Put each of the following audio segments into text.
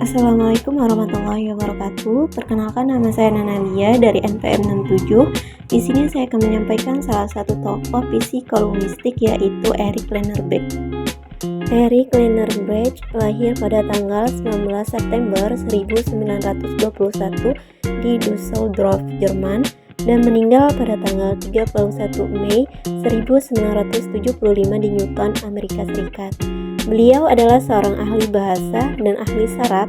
Assalamualaikum warahmatullahi wabarakatuh. Perkenalkan, nama saya Nanalia dari NPM 67. Di sini saya akan menyampaikan salah satu tokoh psikologistik, yaitu Erik Lennerbeck. Erik Lennerbeck lahir pada tanggal 19 September 1921 di Düsseldorf, Jerman, dan meninggal pada tanggal 31 Mei 1975 di Newton, Amerika Serikat. Beliau adalah seorang ahli bahasa dan ahli saraf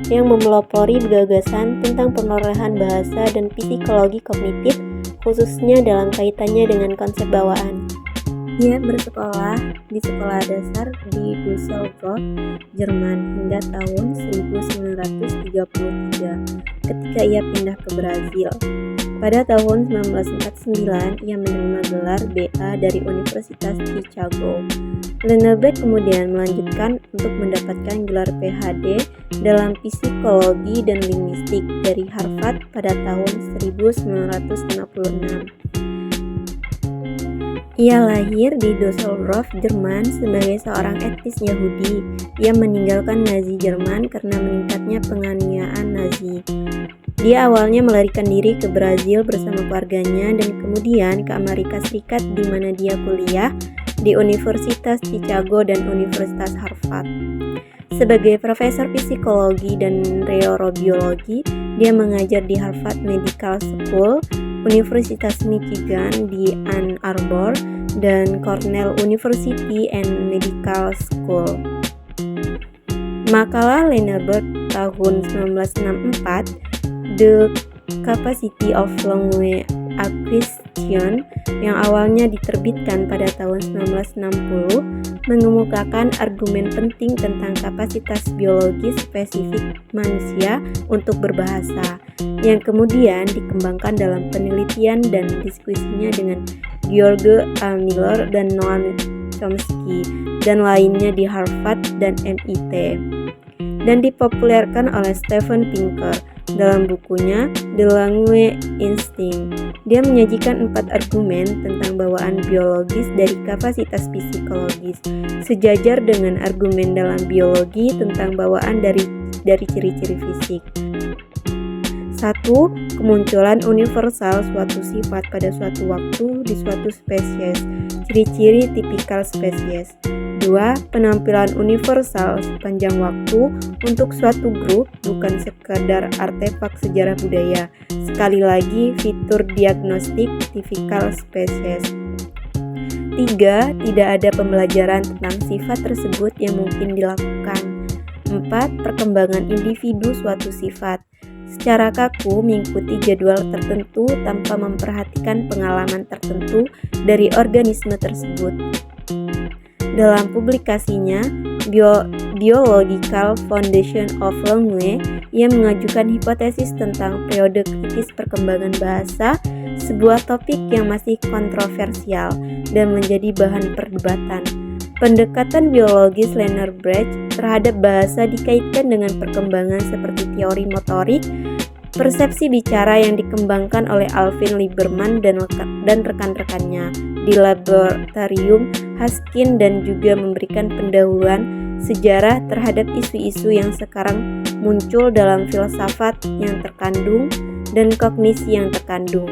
yang memelopori gagasan tentang perolehan bahasa dan psikologi kognitif, khususnya dalam kaitannya dengan konsep bawaan. Ia bersekolah di sekolah dasar di Düsseldorf, Jerman hingga tahun 1933 ketika ia pindah ke Brasil. Pada tahun 1949, ia menerima gelar BA dari Universitas Chicago. Lennerbeck kemudian melanjutkan untuk mendapatkan gelar PhD dalam psikologi dan linguistik dari Harvard pada tahun 1956. Ia lahir di Düsseldorf, Jerman sebagai seorang etnis Yahudi. Ia meninggalkan Nazi Jerman karena meningkatnya penganiayaan Nazi. Dia awalnya melarikan diri ke Brasil bersama keluarganya dan kemudian ke Amerika Serikat, di mana dia kuliah di Universitas Chicago dan Universitas Harvard. Sebagai profesor psikologi dan neurobiologi, dia mengajar di Harvard Medical School, Universitas Michigan di Ann Arbor, dan Cornell University and Medical School. Makalah Lennerbeck tahun 1964, The Capacity of Language Acquisition, yang awalnya diterbitkan pada tahun 1960, mengemukakan argumen penting tentang kapasitas biologis spesifik manusia untuk berbahasa, yang kemudian dikembangkan dalam penelitian dan diskusinya dengan George A. Miller dan Noam Chomsky dan lainnya di Harvard dan MIT, dan dipopulerkan oleh Steven Pinker dalam bukunya The Language Instinct. Dia menyajikan 4 argumen tentang bawaan biologis dari kapasitas psikologis, sejajar dengan argumen dalam biologi tentang bawaan dari ciri-ciri fisik. 1. Kemunculan universal suatu sifat pada suatu waktu di suatu spesies, ciri-ciri tipikal spesies. 2. Penampilan universal sepanjang waktu untuk suatu grup, bukan sekadar artefak sejarah budaya. Sekali lagi, fitur diagnostik tipikal spesies. 3. Tidak ada pembelajaran tentang sifat tersebut yang mungkin dilakukan. 4. Perkembangan individu suatu sifat secara kaku mengikuti jadwal tertentu tanpa memperhatikan pengalaman tertentu dari organisme tersebut. Dalam publikasinya Biological Foundation of Language, ia mengajukan hipotesis tentang periode kritis perkembangan bahasa, sebuah topik yang masih kontroversial dan menjadi bahan perdebatan. Pendekatan biologis Lennerbeck terhadap bahasa dikaitkan dengan perkembangan seperti teori motorik, persepsi bicara yang dikembangkan oleh Alvin Lieberman dan rekan-rekannya di laboratorium Haskin, dan juga memberikan pendahuluan sejarah terhadap isu-isu yang sekarang muncul dalam filsafat yang terkandung dan kognisi yang terkandung.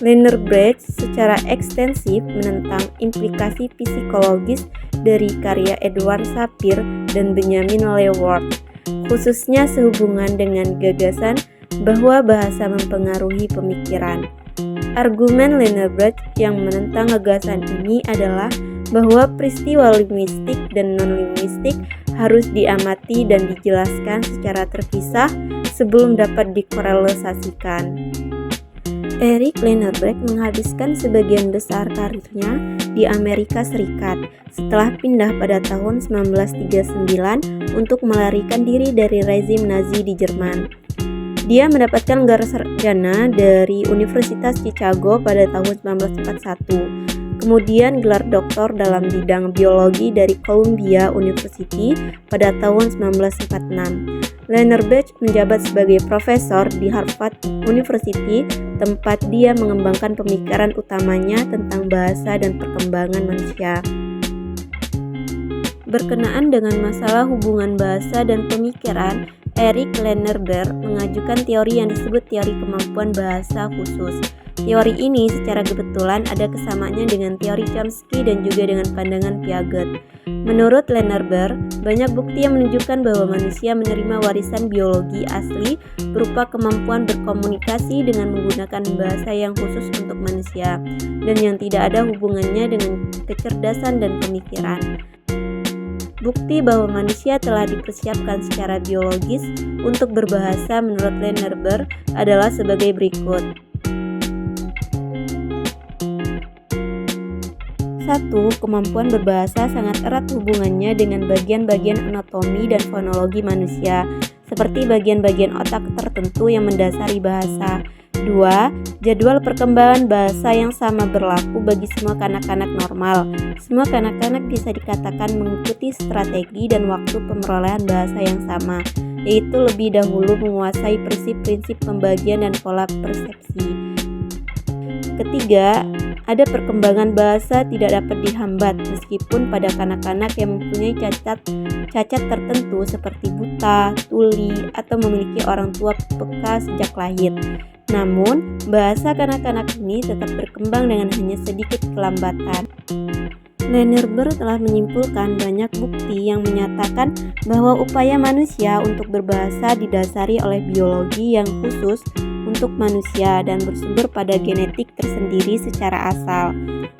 Lennerbeck secara ekstensif menentang implikasi psikologis dari karya Edward Sapir dan Benjamin Leward, khususnya sehubungan dengan gagasan bahwa bahasa mempengaruhi pemikiran. Argumen Lennerbeck yang menentang gagasan ini adalah bahwa peristiwa linguistik dan non-linguistik harus diamati dan dijelaskan secara terpisah sebelum dapat dikorelasikan. Erik Lennerbeck menghabiskan sebagian besar karirnya di Amerika Serikat setelah pindah pada tahun 1939 untuk melarikan diri dari rezim Nazi di Jerman. Dia mendapatkan gelar sarjana dari Universitas Chicago pada tahun 1941, kemudian gelar doktor dalam bidang biologi dari Columbia University pada tahun 1946. Lennerbeck menjabat sebagai profesor di Harvard University, tempat dia mengembangkan pemikiran utamanya tentang bahasa dan perkembangan manusia. Berkenaan dengan masalah hubungan bahasa dan pemikiran, Eric Lerner-Ber mengajukan teori yang disebut teori kemampuan bahasa khusus. Teori ini secara kebetulan ada kesamaannya dengan teori Chomsky dan juga dengan pandangan Piaget. Menurut Lerner-Ber, banyak bukti yang menunjukkan bahwa manusia menerima warisan biologi asli berupa kemampuan berkomunikasi dengan menggunakan bahasa yang khusus untuk manusia dan yang tidak ada hubungannya dengan kecerdasan dan pemikiran. Bukti bahwa manusia telah dipersiapkan secara biologis untuk berbahasa menurut Lerner-Ber adalah sebagai berikut. 1. Kemampuan berbahasa sangat erat hubungannya dengan bagian-bagian anatomi dan fonologi manusia, seperti bagian-bagian otak tertentu yang mendasari bahasa. 2. Jadwal perkembangan bahasa yang sama berlaku bagi semua kanak-kanak normal. Semua kanak-kanak bisa dikatakan mengikuti strategi dan waktu pemerolehan bahasa yang sama, yaitu lebih dahulu menguasai prinsip-prinsip pembagian dan pola persepsi. Ketiga, ada perkembangan bahasa tidak dapat dihambat meskipun pada kanak-kanak yang mempunyai cacat tertentu seperti buta, tuli, atau memiliki orang tua peka sejak lahir. Namun, bahasa kanak-kanak ini tetap berkembang dengan hanya sedikit kelambatan. Lerner-Ber telah menyimpulkan banyak bukti yang menyatakan bahwa upaya manusia untuk berbahasa didasari oleh biologi yang khusus untuk manusia dan bersumber pada genetik tersendiri secara asal.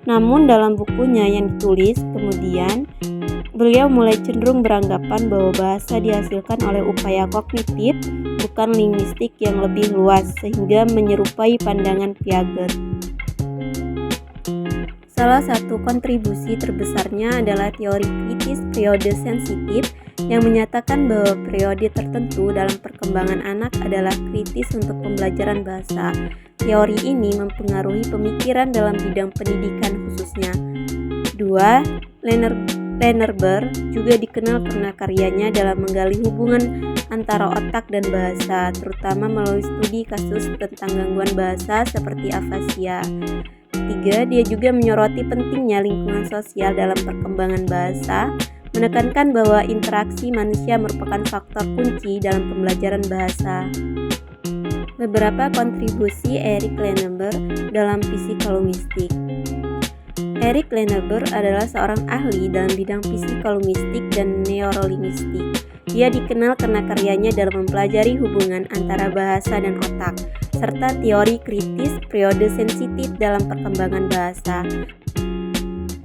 Namun dalam bukunya yang ditulis kemudian, beliau mulai cenderung beranggapan bahwa bahasa dihasilkan oleh upaya kognitif, bukan linguistik yang lebih luas, sehingga menyerupai pandangan Piaget. Salah satu kontribusi terbesarnya adalah teori kritis periode sensitif yang menyatakan bahwa periode tertentu dalam perkembangan anak adalah kritis untuk pembelajaran bahasa. Teori ini mempengaruhi pemikiran dalam bidang pendidikan khususnya. 2. Lerner-Ber juga dikenal karena karyanya dalam menggali hubungan antara otak dan bahasa, terutama melalui studi kasus tentang gangguan bahasa seperti afasia. 3. Dia juga menyoroti pentingnya lingkungan sosial dalam perkembangan bahasa, menekankan bahwa interaksi manusia merupakan faktor kunci dalam pembelajaran bahasa. Beberapa kontribusi Eric Lerner-Ber dalam psikologistik. Eric Lerner-Ber adalah seorang ahli dalam bidang psikologistik dan neurolinguistik. Dia dikenal karena karyanya dalam mempelajari hubungan antara bahasa dan otak, serta teori kritis periode sensitif dalam perkembangan bahasa.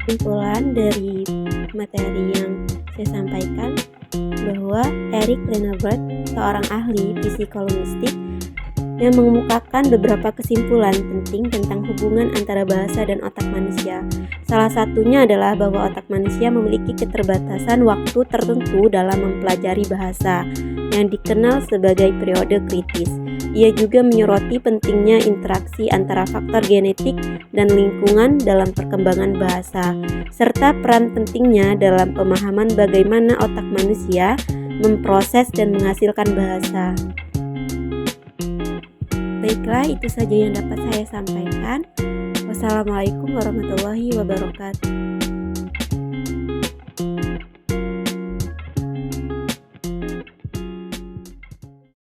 Kesimpulan dari materi yang saya sampaikan bahwa Eric Lerner-Ber seorang ahli psikologistik yang mengemukakan beberapa kesimpulan penting tentang hubungan antara bahasa dan otak manusia. Salah satunya adalah bahwa otak manusia memiliki keterbatasan waktu tertentu dalam mempelajari bahasa, yang dikenal sebagai periode kritis. Ia juga menyoroti pentingnya interaksi antara faktor genetik dan lingkungan dalam perkembangan bahasa, serta peran pentingnya dalam pemahaman bagaimana otak manusia memproses dan menghasilkan bahasa. Baiklah, itu saja yang dapat saya sampaikan. Wassalamualaikum warahmatullahi wabarakatuh.